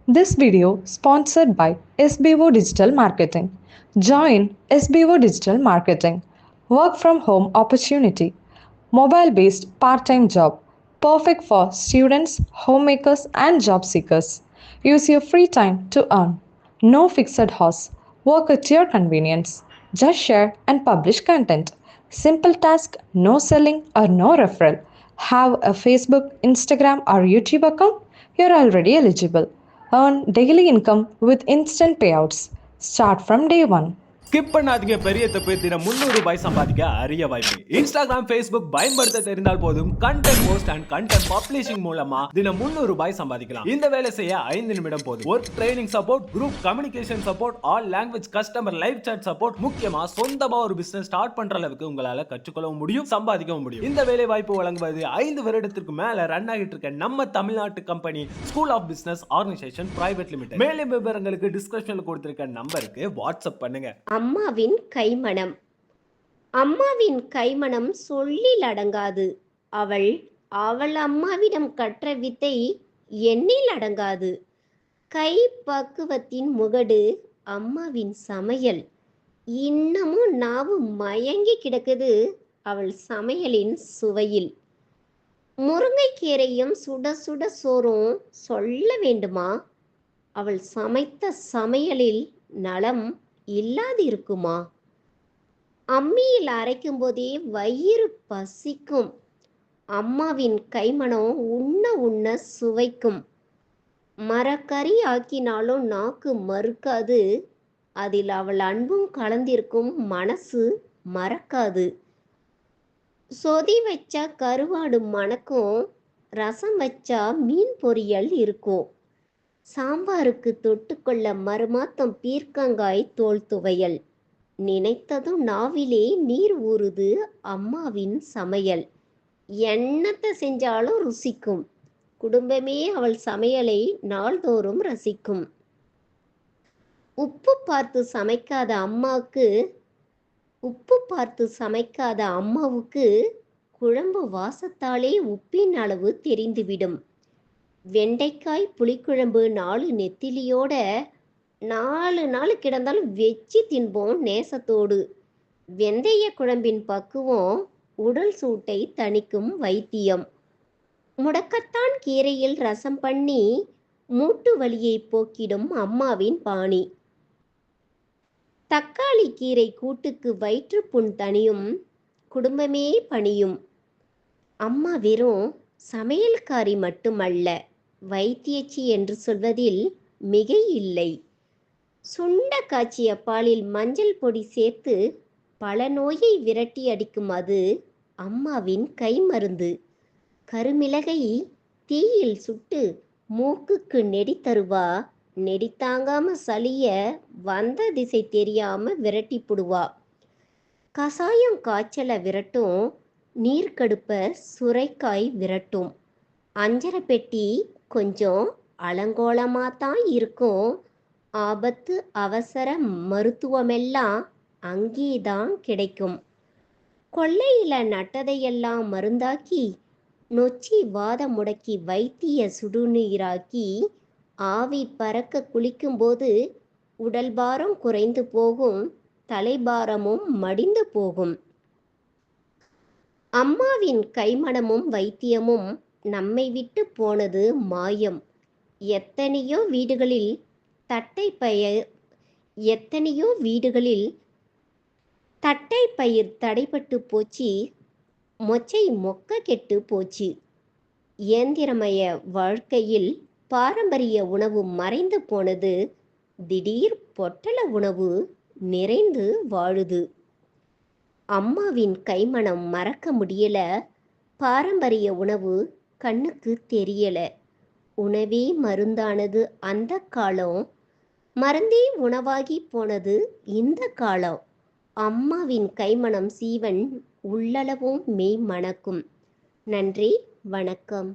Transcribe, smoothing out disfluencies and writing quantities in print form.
This video sponsored by SBO Digital Marketing. Join SBO Digital Marketing. Work from home opportunity. Mobile based part time job. Perfect for students, homemakers, and job seekers. Use your free time to earn. No fixed hours. Work at your convenience. Just share and publish content. Simple task, no selling or no referral. Have a Facebook, Instagram, or YouTube account? You're already eligible. Earn daily income with instant payouts. Start from day one. Skip பண்ணாதீங்க. பெரிய தப்பு. தினம் 300 ரூபாய் சம்பாதிக்க அரிய வாய்ப்பு. Instagram, Facebook பயன்படுத்த தெரிந்தால் போதும் content post and content publishing மூலமா தினம் 300 ரூபாய் சம்பாதிக்கலாம். இந்த வேலை செய்ய 5 நிமிடம் போதும். Work training support, group communication support, all language customer live chat support, முக்கியமா சொந்தமா ஒரு பிசினஸ் ஸ்டார்ட் பண்ற அளவுக்கு உங்களால கற்றுக்கொள்ளவும் முடியும், சம்பாதிக்கவும் முடியும். இந்த வேலை வாய்ப்பு வழங்குவது 5 வருடத்திற்கு மேல ரன் ஆகிட்டு இருக்க நம்ம தமிழ்நாட்டு company school of business organisation private limited. மேலும் விவரங்களுக்கு டிஸ்கிரிப்ஷன்ல கொடுத்திருக்க நம்பருக்கு வாட்ஸ்அப் பண்ணுங்க. அம்மாவின் கைமணம். அம்மாவின் கைமணம் சொல்லில் அடங்காது. அவள் அவள் அம்மாவிடம் கற்ற வித்தை எண்ணில் அடங்காது. கை பக்குவத்தின் முகடு அம்மாவின் சமையல். இன்னமும் நாவு மயங்கி கிடக்குது அவள் சமையலின் சுவையில். முருங்கைக்கீரையும் சுட சுட சோறும் சொல்ல வேண்டுமா? அவள் சமைத்த சமையலில் நலம் இல்லாதிருக்குமா? அம்மியில் அரைக்கும் போதே வயிறு பசிக்கும். அம்மாவின் கைமணம் உண்ண உண்ண சுவைக்கும். மரக்கறி ஆக்கினாலும் நாக்கு மறுக்காது. அதில் அவள் அன்பும் கலந்திருக்கும் மனசு மறக்காது. சொதி வச்சா கருவாடு மணக்கும். ரசம் வச்சா மீன் பொரியல் இருக்கும். சாம்பாருக்கு தொட்டுக்கொள்ள மறுமாத்தம் பீர்க்கங்காய் தோல் துவையல். நினைத்ததும் நாவிலே நீர் ஊறுது அம்மாவின் சமையல். எண்ணத்தை செஞ்சாலும் ருசிக்கும். குடும்பமே அவள் சமையலை நாள்தோறும் ரசிக்கும். உப்பு பார்த்து சமைக்காத அம்மாவுக்கு குழம்பு வாசத்தாலே உப்பின் அளவு தெரிந்துவிடும். வெண்டைக்காய் புளிக்குழம்பு 4 நெத்திலியோட 4 நாள் கிடந்தாலும் வெச்சி தின்போம் நேசத்தோடு. வெந்தய குழம்பின் பக்குவம் உடல் சூட்டை தணிக்கும் வைத்தியம். முடக்கத்தான் கீரையில் ரசம் பண்ணி மூட்டு வலியை போக்கிடும் அம்மாவின் பாணி. தக்காளி கீரை கூட்டுக்கு வயிற்றுப்புண் தணியும். குடும்பமே பணியும். அம்மா வெறும் சமையல்காரி மட்டுமல்ல, வைத்தியச்சி என்று சொல்வதில் மிகை இல்லை. சுண்ட காய்ச்சிய பாலில் மஞ்சள் பொடி சேர்த்து பல நோயை விரட்டி அடிக்கும் அது அம்மாவின் கைமருந்து. கருமிளகை தீயில் சுட்டு மூக்குக்கு நெடி தருவா. நெடி தாங்காம சளிய வந்த திசை தெரியாம விரட்டி புடுவா. கசாயம் காய்ச்சலை விரட்டும். நீர்க்கடுப்ப சுரைக்காய் விரட்டும். அஞ்சரை பெட்டி கொஞ்சம் அலங்கோலமாத்தான் இருக்கும். ஆபத்து அவசர மருத்துவமெல்லாம் அங்கேதான் கிடைக்கும். கொள்ளையில நட்டதையெல்லாம் மருந்தாக்கி நொச்சி வாத முடக்கி வைத்திய சுடுநீராக்கி ஆவி பறக்க குளிக்கும்போது உடல் பாரம் குறைந்து போகும். தலைபாரமும் மடிந்து போகும். அம்மாவின் கைமணமும் வைத்தியமும் நம்மை விட்டு போனது மாயம். எத்தனையோ வீடுகளில் தட்டை பயிர் தடைப்பட்டு போச்சு. மொச்சை மொக்க கெட்டு போச்சு. இயந்திரமய வாழ்க்கையில் பாரம்பரிய உணவு மறைந்து போனது. திடீர் பொட்டல உணவு நிறைந்து வாழுது. அம்மாவின் கைமணம் மறக்க முடியல. பாரம்பரிய உணவு கண்ணுக்கு தெரியல. உணவே மருந்தானது அந்த காலம். மருந்தே உணவாகி போனது இந்த காலம். அம்மாவின் கைமணம் சீவன் உள்ளளவும் மெய் மணக்கும். நன்றி, வணக்கம்.